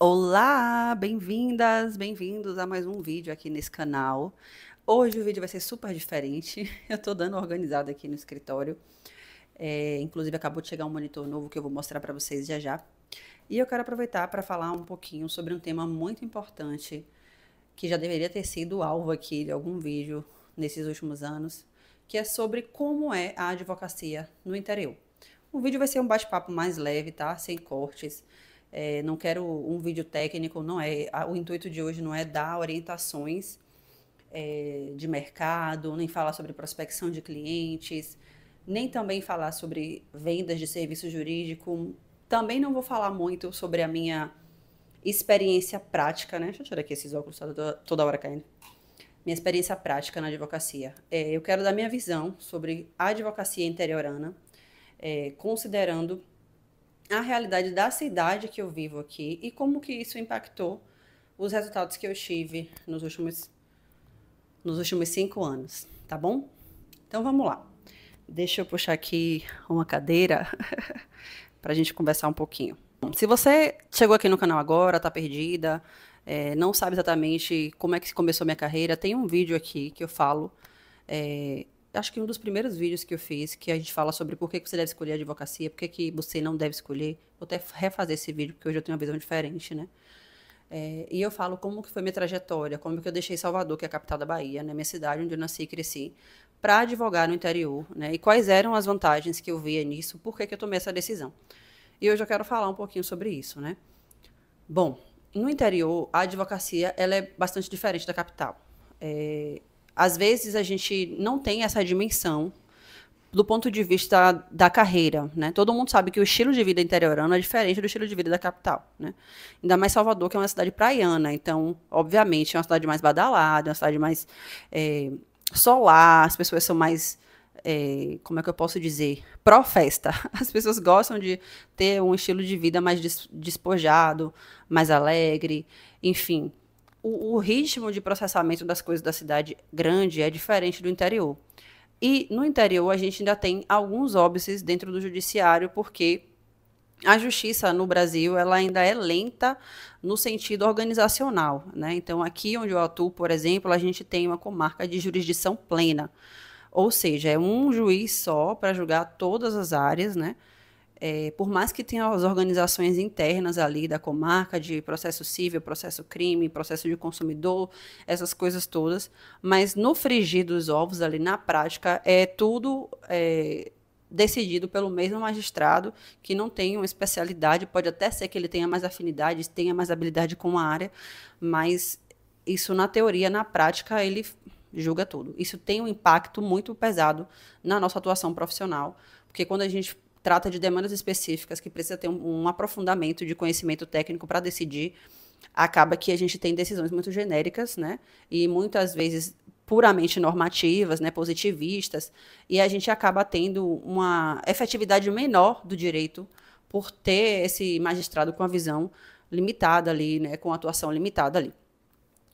Olá, bem-vindas, bem-vindos a mais um vídeo aqui nesse canal. Hoje o vídeo vai ser super diferente. Eu tô dando uma organizada aqui no escritório. Inclusive acabou de chegar um monitor novo que eu vou mostrar para vocês já já. E eu quero aproveitar para falar um pouquinho sobre um tema muito importante que já deveria ter sido alvo aqui de algum vídeo nesses últimos anos, que é sobre como é a advocacia no interior. O vídeo vai ser um bate-papo mais leve, tá? Sem cortes. Não quero um vídeo técnico, não é. O intuito de hoje não é dar orientações de mercado, nem falar sobre prospecção de clientes, nem também falar sobre vendas de serviço jurídico. Também não vou falar muito sobre a minha experiência prática, né? Deixa eu tirar aqui esses óculos toda hora caindo. Minha experiência prática na advocacia. Eu quero dar minha visão sobre a advocacia interiorana, considerando a realidade da cidade que eu vivo aqui e como que isso impactou os resultados que eu tive nos últimos 5 anos, tá bom? Então vamos lá. Deixa eu puxar aqui uma cadeira para a gente conversar um pouquinho. Se você chegou aqui no canal agora, tá perdida, não sabe exatamente como é que começou minha carreira, tem um vídeo aqui que eu falo, acho que um dos primeiros vídeos que eu fiz, que a gente fala sobre por que você deve escolher a advocacia, por que você não deve escolher. Vou até refazer esse vídeo, porque hoje eu tenho uma visão diferente, né? E eu falo como que foi minha trajetória, como que eu deixei Salvador, que é a capital da Bahia, né, minha cidade, onde eu nasci e cresci, para advogar no interior, né? E quais eram as vantagens que eu via nisso, por que eu tomei essa decisão. E hoje eu quero falar um pouquinho sobre isso, né? Bom, no interior, a advocacia ela é bastante diferente da capital. Às vezes a gente não tem essa dimensão do ponto de vista da carreira, né? Todo mundo sabe que o estilo de vida interiorano é diferente do estilo de vida da capital, né? Ainda mais Salvador, que é uma cidade praiana, então, obviamente, é uma cidade mais badalada, uma cidade mais solar, as pessoas são mais, como é que eu posso dizer, pró-festa. As pessoas gostam de ter um estilo de vida mais despojado, mais alegre, enfim. O ritmo de processamento das coisas da cidade grande é diferente do interior. E no interior a gente ainda tem alguns óbices dentro do judiciário, porque a justiça no Brasil ela ainda é lenta no sentido organizacional, né? Então aqui onde eu atuo, por exemplo, a gente tem uma comarca de jurisdição plena, ou seja, é um juiz só para julgar todas as áreas, né? Por mais que tenha as organizações internas ali da comarca, de processo civil, processo crime, processo de consumidor, essas coisas todas, mas no frigir dos ovos ali na prática é tudo decidido pelo mesmo magistrado, que não tem uma especialidade, pode até ser que ele tenha mais afinidade, tenha mais habilidade com a área, mas isso na teoria, na prática, ele julga tudo. Isso tem um impacto muito pesado na nossa atuação profissional, porque quando a gente trata de demandas específicas que precisa ter um aprofundamento de conhecimento técnico para decidir, acaba que a gente tem decisões muito genéricas, né? E muitas vezes puramente normativas, né, positivistas, e a gente acaba tendo uma efetividade menor do direito por ter esse magistrado com a visão limitada ali, né, com a atuação limitada ali.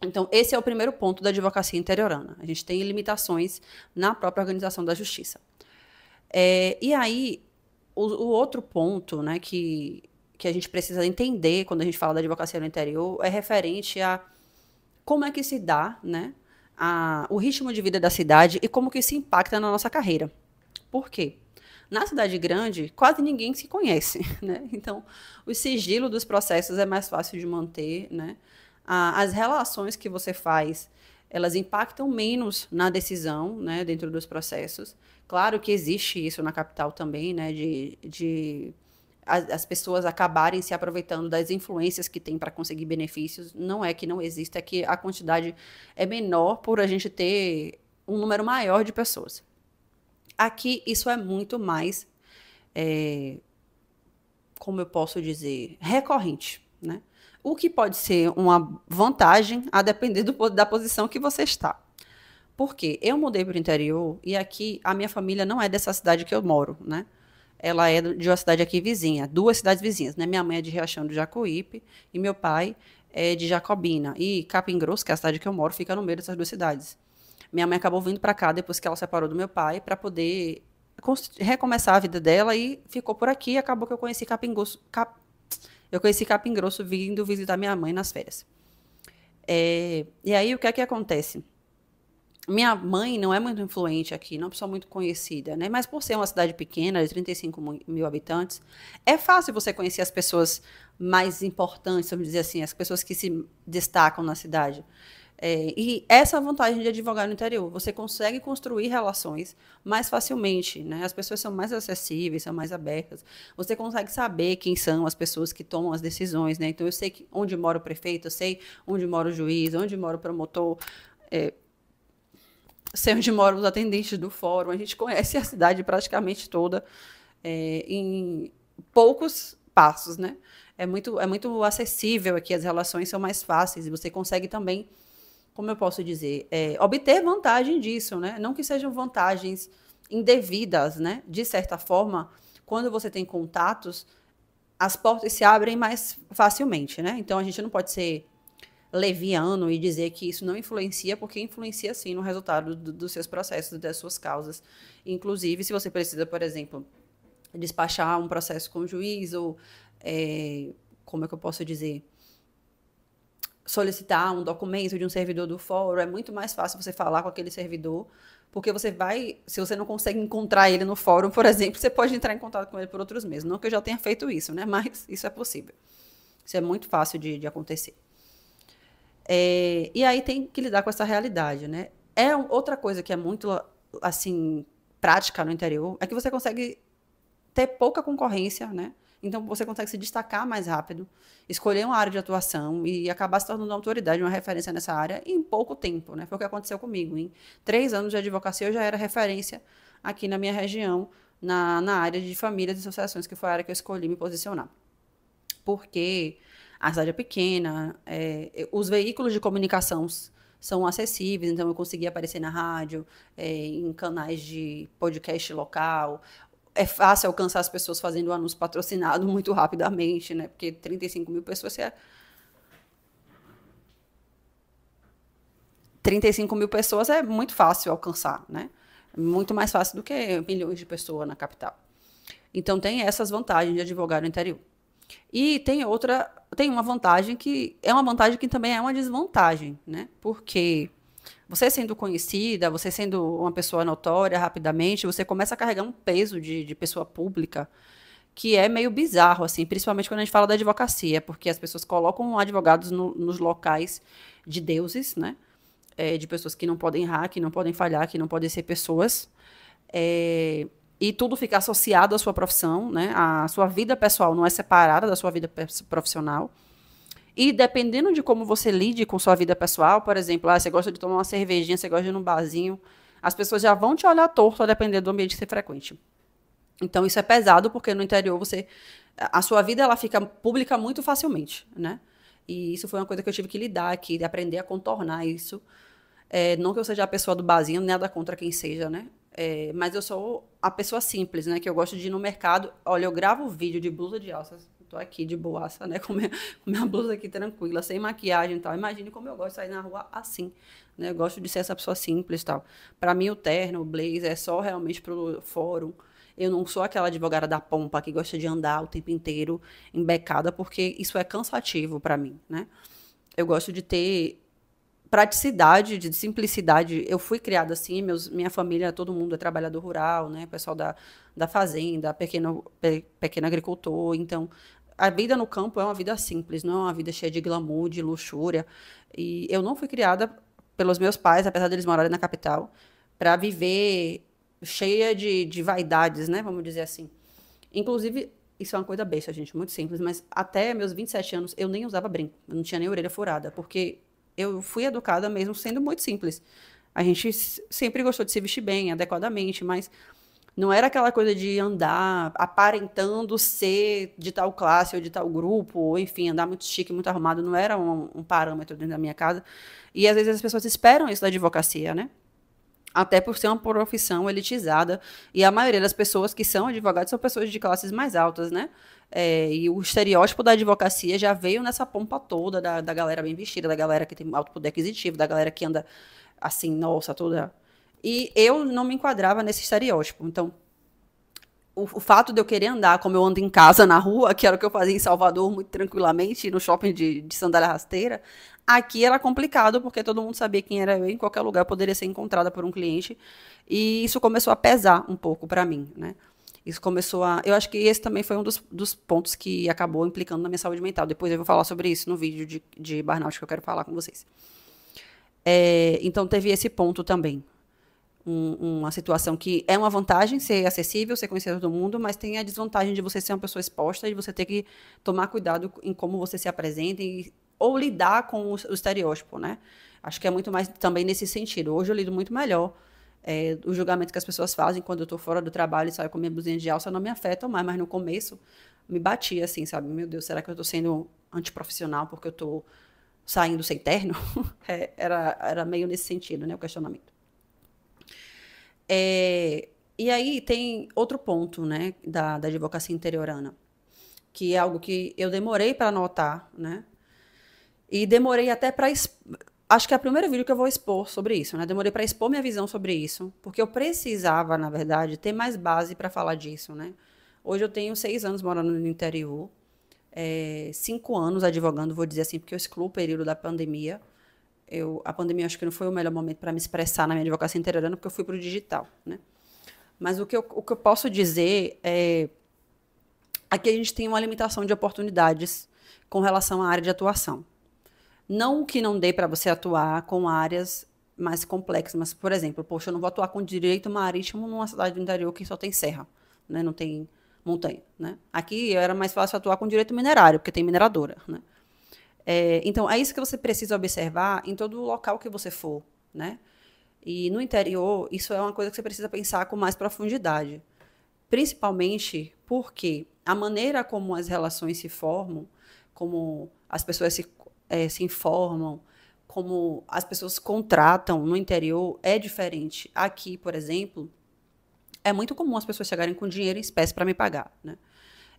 Então, esse é o primeiro ponto da advocacia interiorana. A gente tem limitações na própria organização da justiça. E aí, o outro ponto, né, que a gente precisa entender quando a gente fala da advocacia no interior é referente a como é que se dá, né, o ritmo de vida da cidade e como que isso impacta na nossa carreira. Por quê? Na cidade grande, quase ninguém se conhece, né? Então, o sigilo dos processos é mais fácil de manter, né? As relações que você faz, elas impactam menos na decisão, né, dentro dos processos. Claro que existe isso na capital também, né, de as pessoas acabarem se aproveitando das influências que tem para conseguir benefícios. Não é que não existe, é que a quantidade é menor por a gente ter um número maior de pessoas. Aqui, isso é muito mais, como eu posso dizer, recorrente, né? O que pode ser uma vantagem a depender da posição que você está. Por quê? Eu mudei para o interior e aqui a minha família não é dessa cidade que eu moro, né? Ela é de uma cidade aqui vizinha, 2 cidades vizinhas, né? Minha mãe é de Riachão do Jacuípe e meu pai é de Jacobina. E Capim Grosso, que é a cidade que eu moro, fica no meio dessas 2 cidades. Minha mãe acabou vindo para cá depois que ela separou do meu pai para poder recomeçar a vida dela e ficou por aqui. Acabou que eu conheci Capim Grosso, Eu conheci Capim Grosso vindo visitar minha mãe nas férias. E aí, o que é que acontece? Minha mãe não é muito influente aqui, não é uma pessoa muito conhecida, né? Mas por ser uma cidade pequena, de 35 mil habitantes, é fácil você conhecer as pessoas mais importantes, vamos dizer assim, as pessoas que se destacam na cidade. E essa é a vantagem de advogar no interior. Você consegue construir relações mais facilmente, né? As pessoas são mais acessíveis, são mais abertas. Você consegue saber quem são as pessoas que tomam as decisões, né? Então, eu sei onde mora o prefeito, eu sei onde mora o juiz, onde mora o promotor, sei onde moram os atendentes do fórum. A gente conhece a cidade praticamente toda em poucos passos, né? É muito acessível aqui, as relações são mais fáceis e você consegue também, como eu posso dizer, obter vantagem disso, né? Não que sejam vantagens indevidas, né? De certa forma, quando você tem contatos, as portas se abrem mais facilmente, né? Então a gente não pode ser leviano e dizer que isso não influencia, porque influencia sim no resultado dos seus processos, das suas causas. Inclusive, se você precisa, por exemplo, despachar um processo com o juiz ou, como é que eu posso dizer, solicitar um documento de um servidor do fórum, é muito mais fácil você falar com aquele servidor, porque você vai, se você não consegue encontrar ele no fórum, por exemplo, você pode entrar em contato com ele por outros meios. Não que eu já tenha feito isso, né? Mas isso é possível. Isso é muito fácil de acontecer. E aí tem que lidar com essa realidade, né? Outra coisa que é muito, assim, prática no interior, é que você consegue ter pouca concorrência, né? Então você consegue se destacar mais rápido, escolher uma área de atuação e acabar se tornando uma autoridade, uma referência nessa área em pouco tempo, né? Foi o que aconteceu comigo. Em 3 anos de advocacia eu já era referência aqui na minha região, na área de famílias e associações, que foi a área que eu escolhi me posicionar. Porque a cidade é pequena, os veículos de comunicação são acessíveis, então eu consegui aparecer na rádio, em canais de podcast local. É fácil alcançar as pessoas fazendo o anúncio patrocinado muito rapidamente, né? Porque 35 mil pessoas, 35 mil pessoas é muito fácil alcançar, né? Muito mais fácil do que milhões de pessoas na capital. Então tem essas vantagens de advogar no interior. E tem uma vantagem que é uma vantagem que também é uma desvantagem, né? Porque você sendo conhecida, você sendo uma pessoa notória rapidamente, você começa a carregar um peso de pessoa pública que é meio bizarro, assim, principalmente quando a gente fala da advocacia, porque as pessoas colocam advogados nos locais de deuses, né? De pessoas que não podem errar, que não podem falhar, que não podem ser pessoas. E tudo fica associado à sua profissão, né? A sua vida pessoal não é separada da sua vida profissional. E dependendo de como você lide com sua vida pessoal, por exemplo, você gosta de tomar uma cervejinha, você gosta de ir num barzinho, as pessoas já vão te olhar torto a depender do ambiente que você frequente. Então isso é pesado, porque no interior a sua vida ela fica pública muito facilmente, né? E isso foi uma coisa que eu tive que lidar aqui, de aprender a contornar isso. Não que eu seja a pessoa do barzinho, nada contra quem seja, né? Mas eu sou a pessoa simples, né? Que eu gosto de ir no mercado. Olha, eu gravo vídeo de blusa de alças. Tô aqui de boaça, né? Com minha blusa aqui tranquila, sem maquiagem e tal. Imagine como eu gosto de sair na rua assim, né? Eu gosto de ser essa pessoa simples e tal. Para mim, o terno, o blazer é só realmente pro fórum. Eu não sou aquela advogada da pompa que gosta de andar o tempo inteiro embecada, porque isso é cansativo para mim, né? Eu gosto de ter praticidade, de simplicidade. Eu fui criada assim, minha família, todo mundo é trabalhador rural, né? Pessoal da fazenda, pequeno agricultor. Então, a vida no campo é uma vida simples, não é uma vida cheia de glamour, de luxúria. E eu não fui criada pelos meus pais, apesar deles morarem na capital, para viver cheia de vaidades, né? Vamos dizer assim. Inclusive, isso é uma coisa besta, gente, muito simples, mas até meus 27 anos eu nem usava brinco, eu não tinha nem orelha furada, porque eu fui educada mesmo sendo muito simples. A gente sempre gostou de se vestir bem, adequadamente, mas não era aquela coisa de andar aparentando ser de tal classe ou de tal grupo, ou enfim, andar muito chique, muito arrumado, não era um parâmetro dentro da minha casa. E às vezes as pessoas esperam isso da advocacia, né? Até por ser uma profissão elitizada, e a maioria das pessoas que são advogados são pessoas de classes mais altas, né? E o estereótipo da advocacia já veio nessa pompa toda da galera bem vestida, da galera que tem alto poder aquisitivo, da galera que anda assim, nossa, toda. E eu não me enquadrava nesse estereótipo. Então, o fato de eu querer andar como eu ando em casa, na rua, que era o que eu fazia em Salvador muito tranquilamente, no shopping de sandália rasteira, aqui era complicado, porque todo mundo sabia quem era eu, em qualquer lugar eu poderia ser encontrada por um cliente, e isso começou a pesar um pouco para mim, né? Isso começou a... Eu acho que esse também foi um dos pontos que acabou implicando na minha saúde mental. Depois eu vou falar sobre isso no vídeo de burnout que eu quero falar com vocês. Então, teve esse ponto também. Uma situação que é uma vantagem ser acessível, ser conhecido do mundo, mas tem a desvantagem de você ser uma pessoa exposta e de você ter que tomar cuidado em como você se apresenta ou lidar com o estereótipo, né? Acho que é muito mais também nesse sentido. Hoje eu lido muito melhor. O julgamento que as pessoas fazem quando eu estou fora do trabalho e saio com minha blusinha de alça não me afeta mais, mas no começo me batia assim, sabe? Meu Deus, será que eu estou sendo antiprofissional porque eu estou saindo sem terno? Era meio nesse sentido, né, o questionamento. E aí tem outro ponto, né, da advocacia interiorana, que é algo que eu demorei para notar, né? E demorei até para... Acho que é o primeiro vídeo que eu vou expor sobre isso, né? Demorei para expor minha visão sobre isso, porque eu precisava, na verdade, ter mais base para falar disso, né? Hoje eu tenho 6 anos morando no interior, 5 anos advogando, vou dizer assim, porque eu excluo o período da pandemia. A pandemia acho que não foi o melhor momento para me expressar na minha advocacia interiorana, porque eu fui para o digital, né? Mas o que eu posso dizer é... Aqui a gente tem uma limitação de oportunidades com relação à área de atuação. Não que não dê para você atuar com áreas mais complexas, mas, por exemplo, poxa, eu não vou atuar com direito marítimo numa cidade do interior que só tem serra, né? Não tem montanha, né? Aqui era mais fácil atuar com direito minerário, porque tem mineradora, né? Então, é isso que você precisa observar em todo local que você for, né? E no interior, isso é uma coisa que você precisa pensar com mais profundidade. Principalmente porque a maneira como as relações se formam, como as pessoas se informam, como as pessoas contratam no interior é diferente. Aqui, por exemplo, é muito comum as pessoas chegarem com dinheiro em espécie para me pagar, né?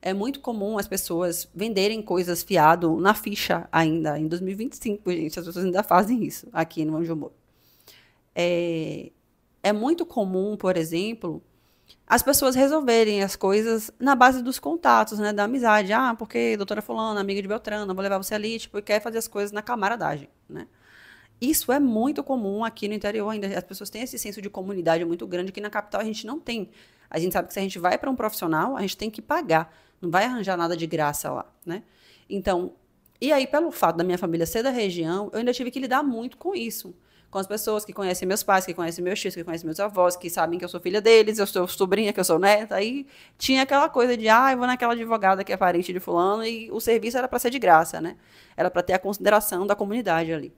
É muito comum as pessoas venderem coisas fiado na ficha ainda, em 2025, gente. As pessoas ainda fazem isso aqui no onde eu moro. É muito comum, por exemplo, as pessoas resolverem as coisas na base dos contatos, né, da amizade. Ah, porque doutora fulana, amiga de Beltrana, vou levar você ali, tipo, e quer fazer as coisas na camaradagem, né? Isso é muito comum aqui no interior ainda. As pessoas têm esse senso de comunidade muito grande que na capital a gente não tem. A gente sabe que se a gente vai para um profissional, a gente tem que pagar. Não vai arranjar nada de graça lá, né? Então, e aí, pelo fato da minha família ser da região, eu ainda tive que lidar muito com isso. Com as pessoas que conhecem meus pais, que conhecem meus tios, que conhecem meus avós, que sabem que eu sou filha deles, eu sou sobrinha, que eu sou neta. Aí tinha aquela coisa de, eu vou naquela advogada que é parente de fulano, e o serviço era para ser de graça, né? Era para ter a consideração da comunidade ali.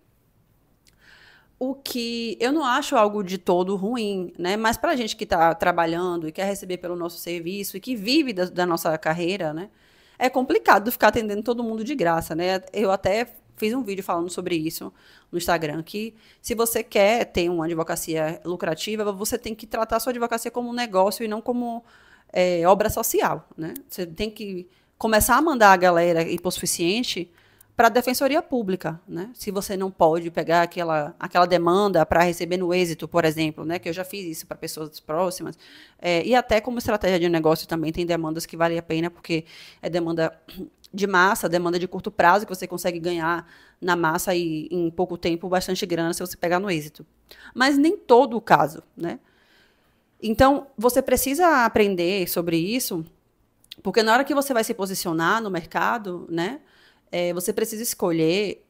O que eu não acho algo de todo ruim, né? Mas para a gente que está trabalhando e quer receber pelo nosso serviço e que vive da nossa carreira, né? É complicado ficar atendendo todo mundo de graça, né? Eu até fiz um vídeo falando sobre isso no Instagram, que se você quer ter uma advocacia lucrativa, você tem que tratar a sua advocacia como um negócio e não como obra social, né? Você tem que começar a mandar a galera hipossuficiente para a defensoria pública, né? Se você não pode pegar aquela demanda para receber no êxito, por exemplo, né? Que eu já fiz isso para pessoas próximas, e até como estratégia de negócio também tem demandas que valem a pena, porque é demanda de massa, demanda de curto prazo, que você consegue ganhar na massa e em pouco tempo bastante grana se você pegar no êxito. Mas nem todo o caso, né? Então, você precisa aprender sobre isso, porque na hora que você vai se posicionar no mercado, né? Você precisa escolher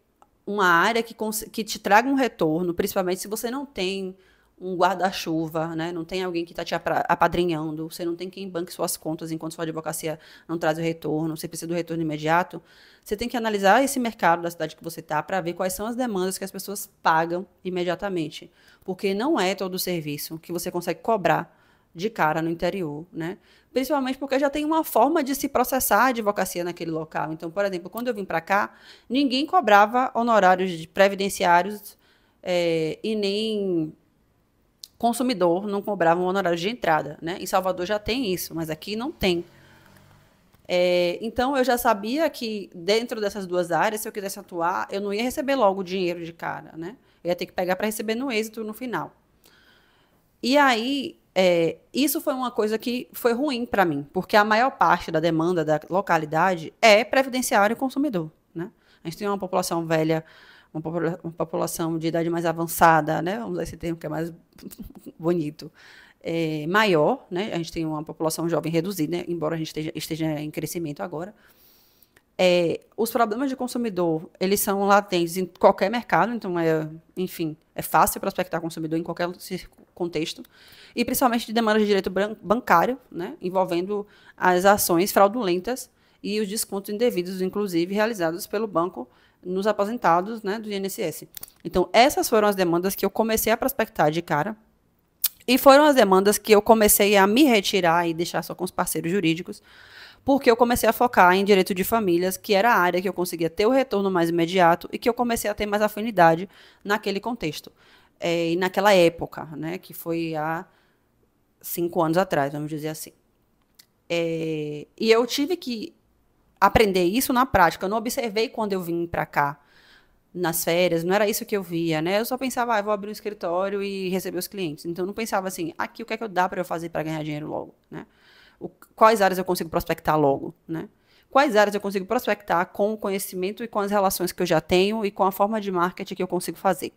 uma área que te traga um retorno, principalmente se você não tem um guarda-chuva, né? Não tem alguém que está te apadrinhando, você não tem quem banque suas contas enquanto sua advocacia não traz o retorno, você precisa do retorno imediato. Você tem que analisar esse mercado da cidade que você está para ver quais são as demandas que as pessoas pagam imediatamente. Porque não é todo o serviço que você consegue cobrar de cara no interior, né? Principalmente porque já tem uma forma de se processar a advocacia naquele local. Então, por exemplo, quando eu vim para cá, ninguém cobrava honorários previdenciários e nem consumidor não cobrava um honorário de entrada, né? Em Salvador já tem isso, mas aqui não tem. Então, eu já sabia que dentro dessas duas áreas, se eu quisesse atuar, eu não ia receber logo o dinheiro de cara, né? Eu ia ter que pegar para receber no êxito no final. E aí, isso foi uma coisa que foi ruim para mim, porque a maior parte da demanda da localidade é previdenciário e consumidor, né? A gente tem uma população velha, uma população de idade mais avançada, né? Vamos usar esse termo que é mais bonito, maior, né? A gente tem uma população jovem reduzida, né? Embora a gente esteja em crescimento agora. Os problemas de consumidor, eles são latentes em qualquer mercado, então, enfim, é fácil prospectar consumidor em qualquer contexto, e principalmente de demandas de direito bancário, né, envolvendo as ações fraudulentas e os descontos indevidos, inclusive, realizados pelo banco nos aposentados, né, do INSS. Então, essas foram as demandas que eu comecei a prospectar de cara, e foram as demandas que eu comecei a me retirar e deixar só com os parceiros jurídicos, porque eu comecei a focar em direito de famílias, que era a área que eu conseguia ter o retorno mais imediato e que eu comecei a ter mais afinidade naquele contexto. E naquela época, né, que foi há 5 anos atrás, vamos dizer assim. E eu tive que aprender isso na prática. Eu não observei quando eu vim para cá, nas férias, não era isso que eu via, né? Eu só pensava, eu vou abrir um escritório e receber os clientes. Então, eu não pensava assim, aqui o que é que eu dá para eu fazer para ganhar dinheiro logo, né? Quais áreas eu consigo prospectar logo, né? Quais áreas eu consigo prospectar com o conhecimento e com as relações que eu já tenho e com a forma de marketing que eu consigo fazer.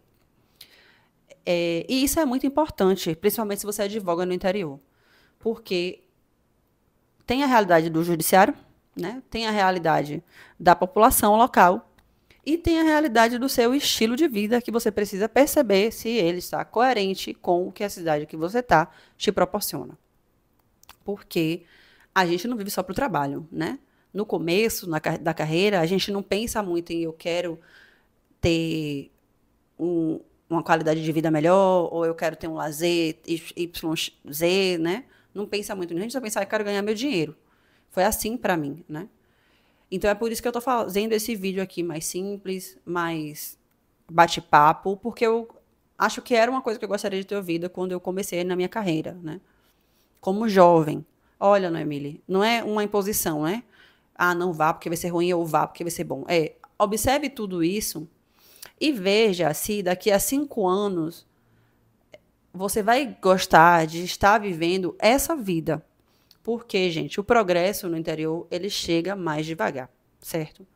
E isso é muito importante, principalmente se você advoga no interior, porque tem a realidade do judiciário, né? Tem a realidade da população local e tem a realidade do seu estilo de vida que você precisa perceber se ele está coerente com o que a cidade que você está te proporciona. Porque a gente não vive só para o trabalho, né? No começo da carreira, a gente não pensa muito em eu quero ter uma qualidade de vida melhor, ou eu quero ter um lazer YZ, né? Não pensa muito nisso, a gente só pensa, eu quero ganhar meu dinheiro. Foi assim para mim, né? Então é por isso que eu estou fazendo esse vídeo aqui mais simples, mais bate-papo, porque eu acho que era uma coisa que eu gostaria de ter ouvido quando eu comecei na minha carreira, né? Como jovem. Olha, Noemile, não é uma imposição, né? Ah, não vá porque vai ser ruim ou vá porque vai ser bom. Observe tudo isso e veja se daqui a 5 anos você vai gostar de estar vivendo essa vida. Porque, gente, o progresso no interior, ele chega mais devagar, certo?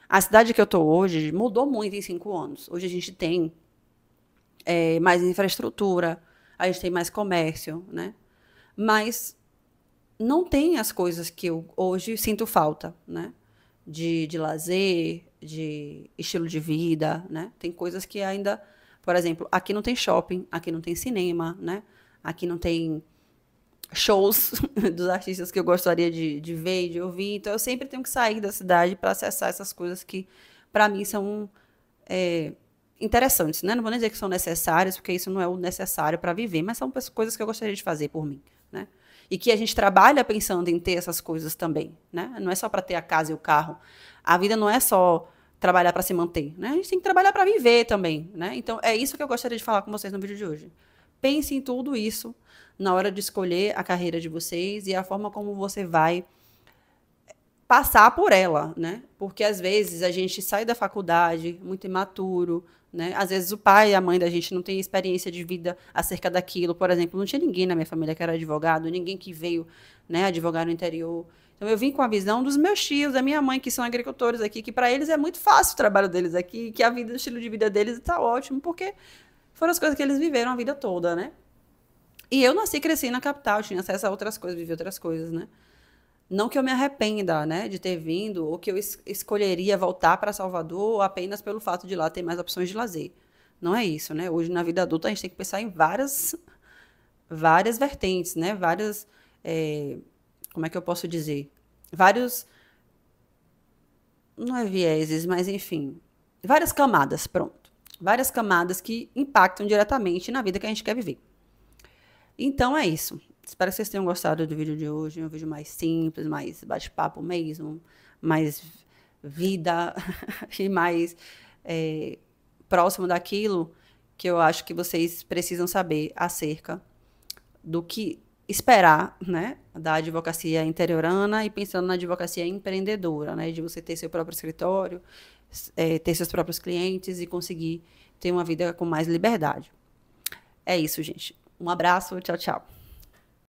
A cidade que eu estou hoje mudou muito em 5 anos. Hoje a gente tem mais infraestrutura, a gente tem mais comércio, né? Mas não tem as coisas que eu hoje sinto falta, né? De lazer, de estilo de vida, né? Tem coisas que ainda, por exemplo, aqui não tem shopping, aqui não tem cinema, né? Aqui não tem shows dos artistas que eu gostaria de ver e de ouvir. Então, eu sempre tenho que sair da cidade para acessar essas coisas que, para mim, são interessantes, né? Não vou nem dizer que são necessárias, porque isso não é o necessário para viver, mas são coisas que eu gostaria de fazer por mim, né? E que a gente trabalha pensando em ter essas coisas também, né? Não é só para ter a casa e o carro. A vida não é só trabalhar para se manter, né? A gente tem que trabalhar para viver também, né? Então, é isso que eu gostaria de falar com vocês no vídeo de hoje. Pense em tudo isso na hora de escolher a carreira de vocês e a forma como você vai passar por ela, né? Porque às vezes a gente sai da faculdade muito imaturo, né? Às vezes o pai e a mãe da gente não tem experiência de vida acerca daquilo. Por exemplo, não tinha ninguém na minha família que era advogado, ninguém que veio, né, advogar no interior. Então eu vim com a visão dos meus tios, da minha mãe, que são agricultores aqui, que para eles é muito fácil o trabalho deles aqui, que a vida, o estilo de vida deles está ótimo, porque foram as coisas que eles viveram a vida toda, né? E eu nasci e cresci na capital, tinha acesso a outras coisas, vivi outras coisas, né? Não que eu me arrependa, né, de ter vindo, ou que eu escolheria voltar para Salvador apenas pelo fato de lá ter mais opções de lazer. Não é isso, né? Hoje, na vida adulta, a gente tem que pensar em várias vertentes, né? Várias, como é que eu posso dizer? Vários, não é vieses, mas enfim, várias camadas, pronto. Várias camadas que impactam diretamente na vida que a gente quer viver. Então é isso. Espero que vocês tenham gostado do vídeo de hoje. Um vídeo mais simples, mais bate-papo mesmo, mais vida e mais próximo daquilo que eu acho que vocês precisam saber acerca do que esperar, né, da advocacia interiorana e pensando na advocacia empreendedora, né, de você ter seu próprio escritório, ter seus próprios clientes e conseguir ter uma vida com mais liberdade. É isso, gente. Um abraço, tchau, tchau.